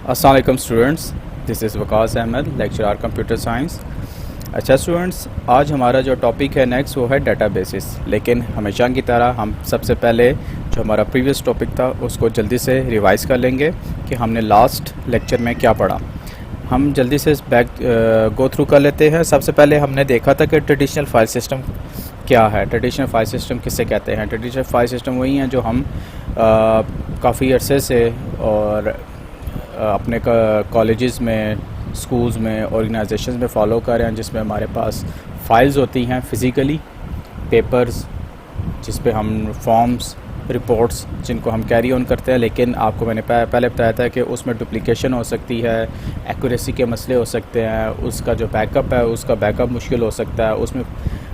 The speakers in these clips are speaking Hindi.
अस्सलाम वालेकुम students, this is Waqas Ahmed, lecturer computer science. अच्छा स्टूडेंट्स, आज हमारा जो टॉपिक है नेक्स्ट वो है डेटाबेसेस। लेकिन हमेशा की तरह हम सबसे पहले जो हमारा प्रीवियस टॉपिक था उसको जल्दी से रिवाइज़ कर लेंगे कि हमने लास्ट लेक्चर में क्या पढ़ा। हम जल्दी से बैक गो थ्रू कर लेते हैं। सबसे पहले हमने देखा था कि ट्रेडिशनल फाइल सिस्टम क्या है। ट्रेडिशनल फाइल सिस्टम किसे कहते हैं? ट्रेडिशनल फाइल सिस्टम वही हैं जो हम काफ़ी अरसे से और अपने कॉलेजेस में, स्कूल्स में, ऑर्गेनाइजेशंस में फ़ॉलो कर रहे हैं, जिसमें हमारे पास फाइल्स होती हैं फिज़िकली, पेपर्स जिस पे हम फॉर्म्स, रिपोर्ट्स जिनको हम कैरी ऑन करते हैं। लेकिन आपको मैंने पहले बताया था कि उसमें डुप्लिकेशन हो सकती है, एक्यूरेसी के मसले हो सकते हैं, उसका जो बैकअप है उसका बैकअप मुश्किल हो सकता है, उसमें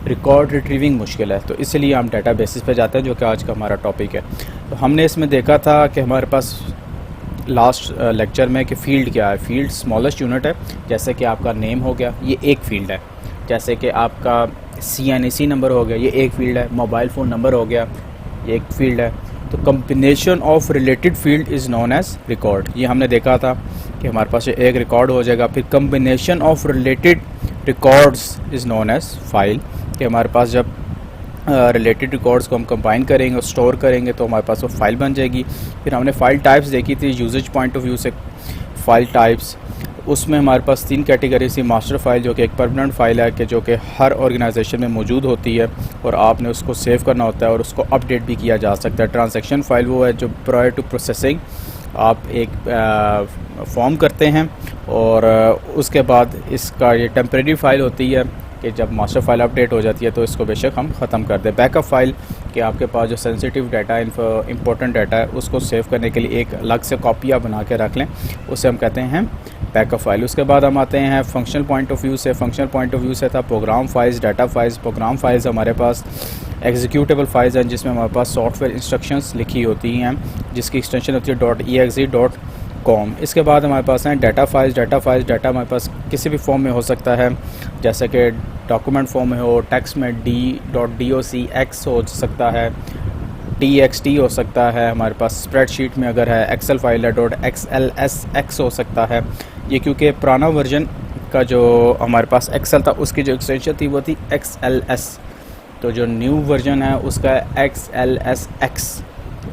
रिकॉर्ड रिट्रीविंग मुश्किल है। तो इसलिए हम डाटा बेसिस पे जाते हैं, जो कि आज का हमारा टॉपिक है। तो हमने इसमें देखा था कि हमारे पास लास्ट लेक्चर में कि फ़ील्ड क्या है। फ़ील्ड स्मॉलेस्ट यूनिट है। जैसे कि आपका नेम हो गया, ये एक फ़ील्ड है। जैसे कि आपका CNAC नंबर हो गया, ये एक फ़ील्ड है। मोबाइल फ़ोन नंबर हो गया, ये एक फ़ील्ड है। तो combination of related field is known as record. ये हमने देखा था कि हमारे पास ये एक रिकॉर्ड हो जाएगा। फिर combination of related records is known as file. कि हमारे पास जब रिलेटेड रिकॉर्ड्स को हम कंबाइन करेंगे और स्टोर करेंगे तो हमारे पास वो फ़ाइल बन जाएगी। फिर हमने फ़ाइल टाइप्स देखी थी यूजेज पॉइंट ऑफ व्यू से। फ़ाइल टाइप्स, उसमें हमारे पास 3 कैटेगरी थी। मास्टर फ़ाइल जो कि एक परमानेंट फ़ाइल है कि जो कि हर ऑर्गेनाइजेशन में मौजूद होती है और आपने उसको सेव करना होता है और उसको अपडेट भी किया जा सकता है। ट्रांजैक्शन फ़ाइल वो है जो प्रायर टू प्रोसेसिंग आप एक फॉर्म करते हैं और उसके बाद इसका ये टेम्परेरी फ़ाइल होती है कि जब मास्टर फाइल अपडेट हो जाती है तो इसको बेशक हम ख़त्म कर दें। बैकअप फ़ाइल कि आपके पास जो सेंसिटिव डाटा, इंपॉर्टेंट डाटा है, उसको सेव करने के लिए एक अलग से कॉपियाँ बना के रख लें, उसे हम कहते हैं बैकअप फ़ाइल। उसके बाद हम आते हैं फंक्शनल पॉइंट ऑफ व्यू से। फंक्शनल पॉइंट ऑफ व्यू से था program files, data files. Program files हमारे पास एग्जीक्यूटेबल फाइल्स हैं जिसमें हमारे पास सॉफ्टवेयर इंस्ट्रक्शंस लिखी होती हैं जिसकी एक्सटेंशन होती है .exe.com। इसके बाद हमारे पास हैं डाटा फाइल्स। डाटा हमारे पास किसी भी फॉर्म में हो सकता है, जैसे कि डॉक्यूमेंट फॉर्म में हो, टेक्स्ट में .docx हो सकता है, .txt हो सकता है, हमारे पास स्प्रेडशीट में अगर है एक्सेल फाइल है .xlsx हो सकता है। ये क्योंकि पुराना वर्जन का जो हमारे पास एक्सेल था उसकी जो एक्सटेंशन थी वो थी XLS, तो जो न्यू वर्जन है उसका XLSX।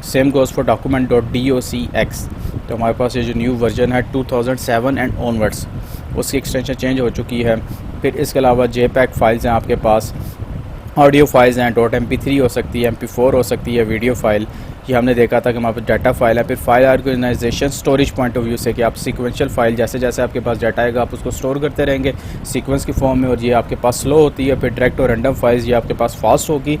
Same goes for document.docx। तो हमारे पास ये जो न्यू वर्जन है 2007 एंड ऑनवर्ड्स, उसकी एक्सटेंशन चेंज हो चुकी है। फिर इसके अलावा JPEG फाइल्स हैं आपके पास, ऑडियो फाइल्स हैं, .mp3 हो सकती है, MP4 हो सकती है, वीडियो फाइल। ये हमने देखा था कि हमारे पास डाटा फाइल है। फिर file organization storage point of view से कि आप सीक्वेंशियल फाइल, जैसे जैसे आपके पास डाटा आएगा आप उसको स्टोर करते रहेंगे सीक्वेंस की फॉर्म में, और ये आपके पास स्लो होती है। फिर डायरेक्ट और रैंडम फाइल्स, ये आपके पास फास्ट होगी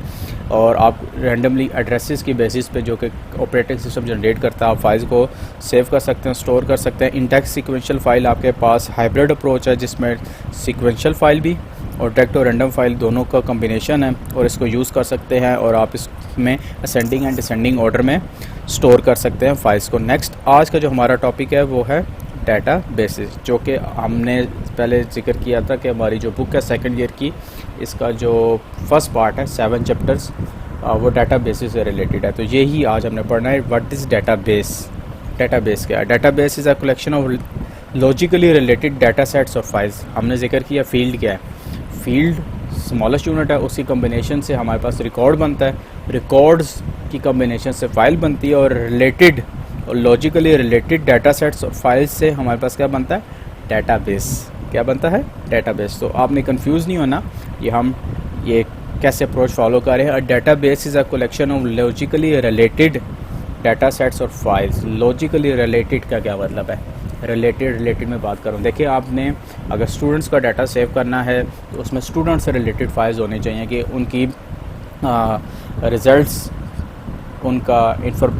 और आप रैंडमली एड्रेसेस की बेसिस पे जो कि ऑपरेटिंग सिस्टम जनरेट करता है आप फाइल्स को सेव कर सकते हैं, स्टोर कर सकते हैं। इंडेक्स सीक्वेंशियल फाइल आपके पास हाइब्रिड अप्रोच है जिसमें सीक्वेंशियल फाइल भी और डायरेक्ट और रैंडम फाइल दोनों का कम्बिनेशन है और इसको यूज़ कर सकते हैं और आप इसमें असेंडिंग एंड डिसेंडिंग ऑर्डर में स्टोर कर सकते हैं फाइल्स को। नेक्स्ट आज का जो हमारा टॉपिक है वो है डाटा बेसिस, जो कि हमने पहले जिक्र किया था कि हमारी जो बुक है सेकंड ईयर की, इसका जो फर्स्ट पार्ट है 7 चैप्टर्स वो डाटा बेसिस से रिलेटेड है। तो यही आज हमने पढ़ना है। What is data base? Data base क्या है? Data base is a collection of logically related data sets और फाइल्स। हमने जिक्र किया फील्ड क्या है। फील्ड स्मॉलेस्ट यूनिट है, उसकी कम्बिनेशन से हमारे पास रिकॉर्ड बनता है, रिकॉर्ड्स की कम्बिनेशन से फाइल बनती है और रिलेटेड और लॉजिकली रिलेटेड डाटा सेट्स और फाइल्स से हमारे पास क्या बनता है? डाटाबेस। क्या बनता है? डाटाबेस। तो आपने कंफ्यूज नहीं होना, ये कैसे अप्रोच फॉलो कर रहे हैं। Database is a collection of logically related data sets और फाइल्स। लॉजिकली रिलेटेड का क्या मतलब है? रिलेटेड में बात करूँ, देखिए आपने अगर स्टूडेंट्स का डाटा सेव करना है तो उसमें स्टूडेंट से रिलेटेड फाइल्स होनी चाहिए कि उनकी रिज़ल्ट्स, उनका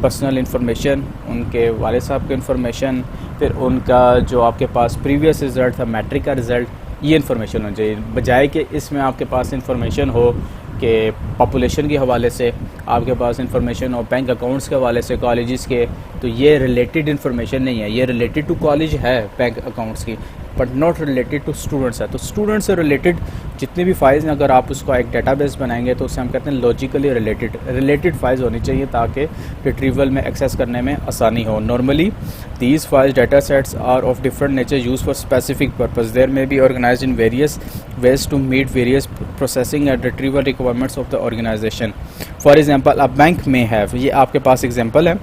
पर्सनल इन्फॉर्मेशन, उनके वालिद साहब की इन्फॉर्मेशन, फिर उनका जो आपके पास प्रीवियस रिज़ल्ट था, मैट्रिक का रिज़ल्ट, ये इन्फॉर्मेशन होनी चाहिए। बजाय कि इसमें आपके पास इन्फॉर्मेशन हो कि पॉपुलेशन के हवाले से, आपके पास इन्फॉर्मेशन हो बैंक अकाउंट्स के हवाले से कॉलेजेस के, तो ये रिलेटेड इन्फॉर्मेशन नहीं है। ये रिलेटेड टू कॉलेज है बैंक अकाउंट्स की, but not related to students है। तो स्टूडेंट से रिलेटेड जितनी भी फाइल्स हैं, अगर आप उसको एक डेटाबेस बनाएंगे तो उसे हम कहते हैं लॉजिकली रिलेटेड फाइल्स होनी चाहिए ताकि रिट्रीवल में एक्सेस करने में आसानी हो। Normally these files data sets are of different nature use for specific purpose. There may be organized in various ways to meet various processing and retrieval requirements of the organization. For example, a bank may have, ये आपके पास एग्जांपल है,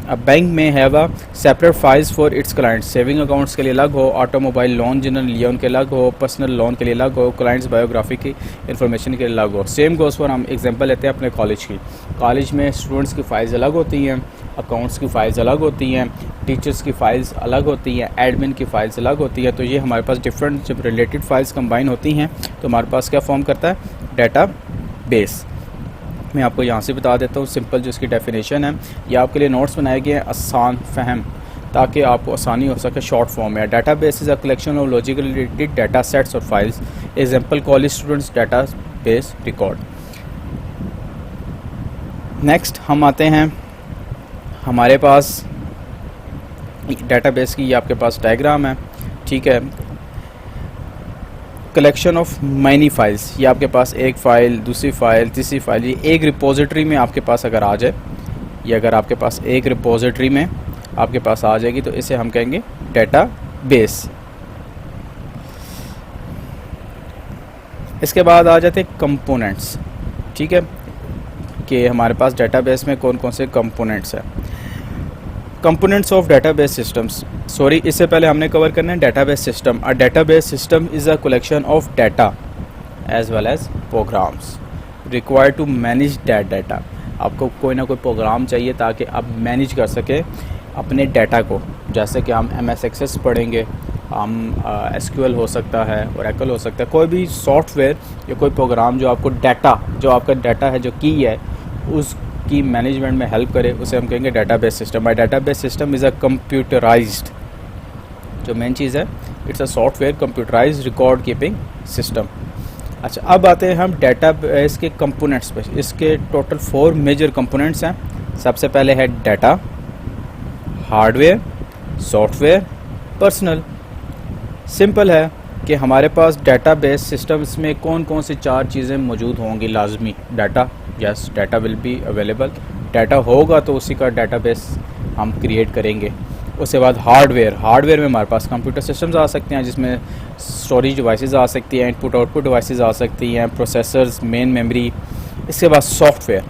a bank may have a separate files for its clients. Saving accounts के लिए अलग हो, ऑटोमोबाइल लोन जनरल लोन के अलग हो, पर्सनल लोन के लिए अलग हो, क्लाइंट्स बायोग्राफी की इन्फॉर्मेशन के लिए अलग हो। सेम गोज़ फॉर, हम एग्जांपल लेते हैं अपने कॉलेज की। कॉलेज में स्टूडेंट्स की फ़ाइल्स अलग होती हैं, अकाउंट्स की फ़ाइल्स अलग होती हैं, टीचर्स की फ़ाइल्स अलग होती हैं, एडमिन की फ़ाइल्स अलग होती हैं। तो ये हमारे पास डिफरेंट जब रिलेटेड फ़ाइल्स कंबाइन होती हैं तो हमारे पास क्या फॉर्म करता है, डेटा बेस। मैं आपको यहाँ से बता देता हूँ सिंपल जो इसकी डेफिनेशन है। ये आपके लिए नोट्स बनाए गए हैं आसान फहम ताकि आपको आसानी हो सके शॉर्ट फॉर्म में। Data base is a collection of logically related data sets और files. Example college students data base record. Next हम आते हैं हमारे पास डेटाबेस की, ये आपके पास डायग्राम है, ठीक है। कलेक्शन ऑफ मैनी फाइल्स, ये आपके पास एक फ़ाइल, दूसरी फ़ाइल, तीसरी फाइल, ये एक रिपोजिटरी में आपके पास अगर आ जाए, ये अगर आपके पास एक रिपोजिटरी में आपके पास आ जाएगी तो इसे हम कहेंगे डेटा बेस। इसके बाद आ जाते हैं कंपोनेंट्स, ठीक है, कि हमारे पास डेटाबेस में कौन कौन से कंपोनेंट्स हैं। Components of database systems, sorry इससे पहले हमने कवर करना है database system. A database system is a collection of data as well as programs required to manage that data. आपको कोई ना कोई प्रोग्राम चाहिए ताकि आप मैनेज कर सकें अपने डाटा को। जैसे कि हम MS एक्सेस पढ़ेंगे, हम SQL हो सकता है, ओरेकल हो सकता है, कोई भी सॉफ्टवेयर या कोई प्रोग्राम जो आपको डाटा, जो आपका डाटा है, जो की है, उसकी मैनेजमेंट में हेल्प करे, उसे हम कहेंगे database system. My database system is a computerised, जो मेन चीज़ है, it's a software computerised record keeping system. अच्छा, अब आते हैं हम डेटाबेस के कंपोनेंट्स पे। इसके टोटल 4 मेजर कंपोनेंट्स हैं। सबसे पहले है data, hardware, software, personal. Simple है कि हमारे पास डेटाबेस सिस्टम्स में कौन कौन सी 4 चीज़ें मौजूद होंगी लाजमी। Data, yes, data will be available, data होगा तो उसी का डेटाबेस हम क्रिएट करेंगे। उसके बाद हार्डवेयर में हमारे पास कंप्यूटर सिस्टम्स आ सकते हैं जिसमें स्टोरेज डिवाइसेस आ सकती हैं, इनपुट आउटपुट डिवाइसेस आ सकती हैं, प्रोसेसर्स, मेन मेमोरी। इसके बाद सॉफ्टवेयर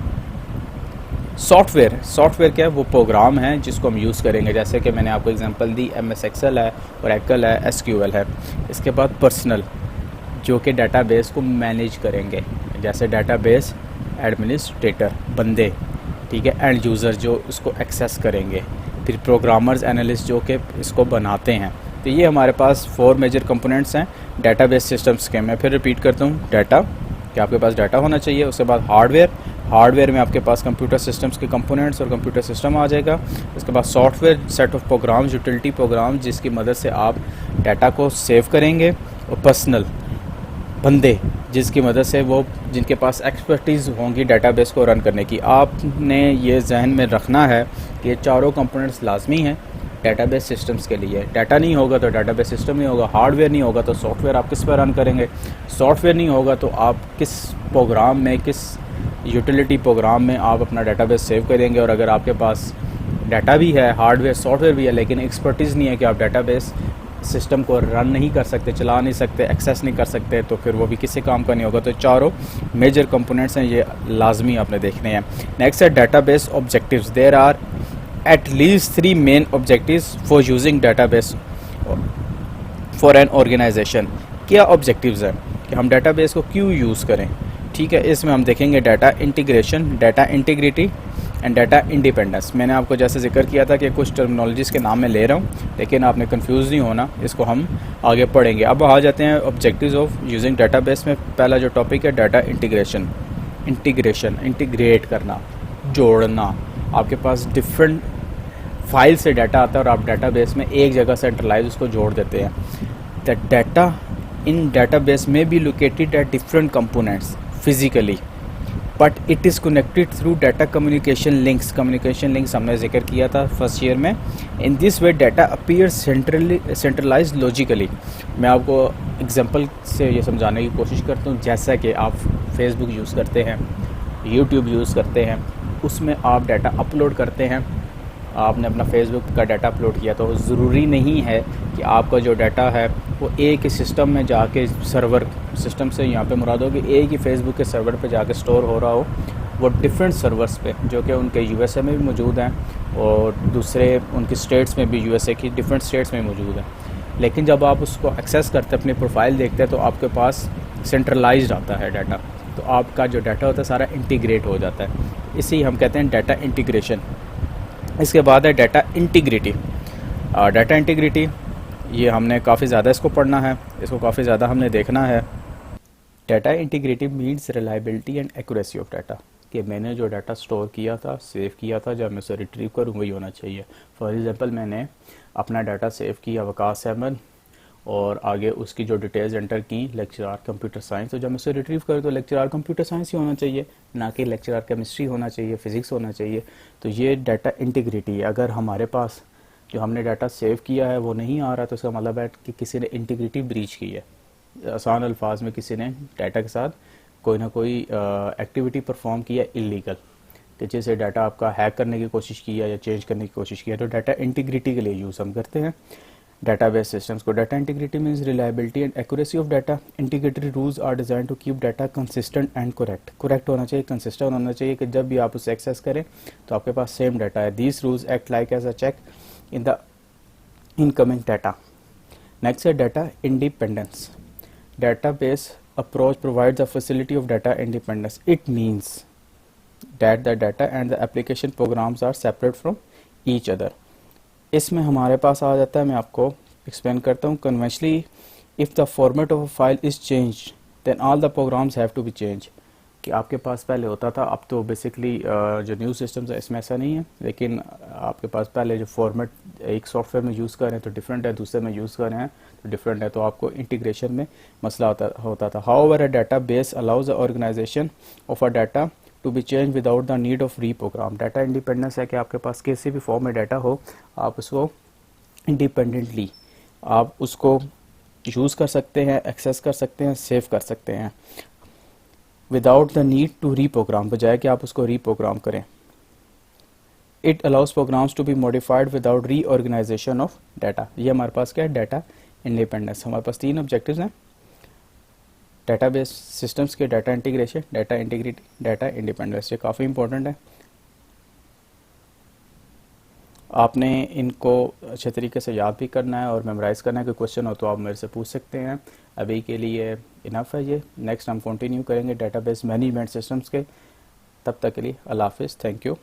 क्या है, वो प्रोग्राम है जिसको हम यूज़ करेंगे। जैसे कि मैंने आपको एग्जांपल दी, MS एक्सेल है, ओरेकल है, SQL है। इसके बाद पर्सनल, जो कि डेटाबेस को मैनेज करेंगे, जैसे डेटाबेस एडमिनिस्ट्रेटर, बंदे, ठीक है, एंड यूज़र जो इसको एक्सेस करेंगे, फिर प्रोग्रामर्स, एनालिस्ट जो कि इसको बनाते हैं। तो ये हमारे पास 4 मेजर कंपोनेंट्स हैं डेटाबेस सिस्टम्स के। मैं फिर रिपीट करता हूँ, डाटा, कि आपके पास डाटा होना चाहिए। उसके बाद हार्डवेयर में आपके पास कंप्यूटर सिस्टम्स के कंपोनेंट्स और कंप्यूटर सिस्टम आ जाएगा। उसके बाद software, set of programs, utility program जिसकी मदद से आप डाटा को सेव करेंगे। और पर्सनल, बंदे, जिसकी मदद से वो, जिनके पास एक्सपर्टीज़ होंगी डेटाबेस को रन करने की। आपने ये जहन में रखना है कि ये चारों कंपोनेंट्स लाजमी हैं डेटाबेस सिस्टम्स के लिए। डाटा नहीं होगा तो डेटाबेस सिस्टम नहीं होगा, हार्डवेयर नहीं होगा तो सॉफ्टवेयर आप किस पर रन करेंगे, सॉफ्टवेयर नहीं होगा तो आप किस प्रोग्राम में, किस यूटिलिटी प्रोग्राम में आप अपना डेटाबेस सेव करेंगे। और अगर आपके पास डाटा भी है, हार्डवेयर सॉफ्टवेयर भी है, लेकिन एक्सपर्टीज़ नहीं है कि आप डेटाबेस सिस्टम को रन नहीं कर सकते, चला नहीं सकते, एक्सेस नहीं कर सकते, तो फिर वो भी किसी काम का नहीं होगा। तो चारों मेजर कंपोनेंट्स हैं, ये लाजमी आपने देखने हैं। नेक्स्ट है database objectives. There are at least 3 main objectives for using database for an organization. क्या ऑब्जेक्टिव्स हैं कि हम डेटाबेस को क्यों यूज़ करें, ठीक है। इसमें हम देखेंगे data integration, data integrity and data independence. मैंने आपको जैसे जिक्र किया था कि कुछ टर्मिनोलॉजीज़ के नाम मैं ले रहा हूँ, लेकिन आपने कंफ्यूज नहीं होना, इसको हम आगे पढ़ेंगे। अब आ जाते हैं ऑब्जेक्टिव्स ऑफ यूजिंग डेटाबेस में। पहला जो टॉपिक है डाटा इंटीग्रेट करना, जोड़ना। आपके पास डिफरेंट फाइल से डाटा आता है और आप डेटाबेस में एक जगह सेंट्रलाइज उसको जोड़ देते हैं। द डाटा इन डेटाबेस में be located at different components physically. But it is connected through data communication links हमने जिक्र किया था फर्स्ट ईयर में। In this way data appear centralize logically. मैं आपको एग्जांपल से ये समझाने की कोशिश करता हूँ। जैसा कि आप फेसबुक यूज़ करते हैं, यूट्यूब यूज़ करते हैं, उसमें आप डाटा अपलोड करते हैं। आपने अपना फेसबुक का डाटा अपलोड किया तो ज़रूरी नहीं है कि आपका जो डाटा है वो एक ही सिस्टम में जाके सर्वर सिस्टम से यहाँ पे मुराद हो कि एक ही फेसबुक के सर्वर पे जाके स्टोर हो रहा हो। वो डिफरेंट सर्वर्स पे जो कि उनके यूएसए में भी मौजूद हैं और दूसरे उनकी स्टेट्स में भी, यूएसए की डिफरेंट स्टेट्स में मौजूद हैं। लेकिन जब आप उसको एक्सेस करते हैं, अपनी प्रोफाइल देखते हैं, तो आपके पास सेंट्रलाइज्ड आता है डाटा। तो आपका जो डाटा होता है सारा इंटीग्रेट हो जाता है। इसी हम कहते हैं डाटा इंटीग्रेशन। इसके बाद है डाटा इंटीग्रिटी। डाटा इंटीग्रिटी ये हमने काफ़ी ज़्यादा इसको पढ़ना है, इसको काफ़ी ज़्यादा हमने देखना है। Data integrity means reliability and accuracy of data, कि मैंने जो डाटा स्टोर किया था, सेव किया था, जब मैं उसे रिट्रीव करूँ वही होना चाहिए। फॉर एग्जांपल मैंने अपना डाटा सेव किया वकास अहमद और आगे उसकी जो डिटेल्स एंटर की लेक्चरर कंप्यूटर साइंस, तो जब मैं उसे रिट्रीव करूँ तो लेक्चरर कंप्यूटर साइंस ही होना चाहिए, ना कि लेक्चरर केमिस्ट्री होना चाहिए, फिज़िक्स होना चाहिए। तो ये डाटा इंटीग्रिटी है। अगर हमारे पास जो हमने डाटा सेव किया है वो नहीं आ रहा तो इसका मतलब है कि किसी ने इंटीग्रिटी ब्रीच की है। आसान अल्फाज में किसी ने डाटा के साथ कोई ना कोई एक्टिविटी परफॉर्म किया इलीगल, कि जैसे डाटा आपका हैक करने की कोशिश की है या चेंज करने की कोशिश की है। तो डाटा इंटीग्रिटी के लिए यूज़ हम करते हैं डाटाबेस सिस्टम्स को। Data integrity means reliability and accuracy of data. Integrity rules are design to keep data consistent and correct होना चाहिए, कंसिस्टेंट होना चाहिए, कि जब भी आप उसे एक्सेस करें तो आपके पास सेम डाटा है। These rules act like as a check in the incoming data. Next है data independence. Database approach provides a facility of data independence. It means that the data and the application programs are separate from each other. इसमें हमारे पास आ जाता है, मैं आपको एक्सप्लेन करता हूँ। Conventionally, if the format of a file is changed, then all the programs have to be changed. कि आपके पास पहले होता था, अब तो बेसिकली जो न्यू सिस्टम्स है इसमें ऐसा नहीं है, लेकिन आपके पास पहले जो फॉर्मेट एक सॉफ्टवेयर में यूज़ कर रहे हैं तो डिफरेंट है, दूसरे में यूज़ कर रहे हैं तो डिफरेंट है, तो आपको इंटीग्रेशन में मसला होता था। However a database allows the organization of a data to be change without the need of reprogram. Data independence है कि आपके पास किसी भी फॉर्म में डाटा हो, आप उसको इंडिपेंडेंटली आप उसको यूज़ कर सकते हैं, एक्सेस कर सकते हैं, सेव कर सकते हैं without the need to reprogram, बजाय कि आप उसको रीप्रोग्राम करें। It allows programs to be modified without reorganization of data. ये हमारे पास क्या है, डाटा इंडिपेंडेंस। हमारे पास 3 ऑब्जेक्टिव्स हैं डाटाबेस सिस्टम्स के, data integration, data integrity, data independence. ये काफ़ी इंपॉर्टेंट है, आपने इनको अच्छे तरीके से याद भी करना है और मेमोराइज़ करना है। कोई क्वेश्चन हो तो आप मेरे से पूछ सकते हैं। अभी के लिए इनफ है ये। नेक्स्ट हम कंटिन्यू करेंगे डाटाबेस मैनेजमेंट सिस्टम्स के। तब तक के लिए अल्लाह हाफिज़, थैंक यू।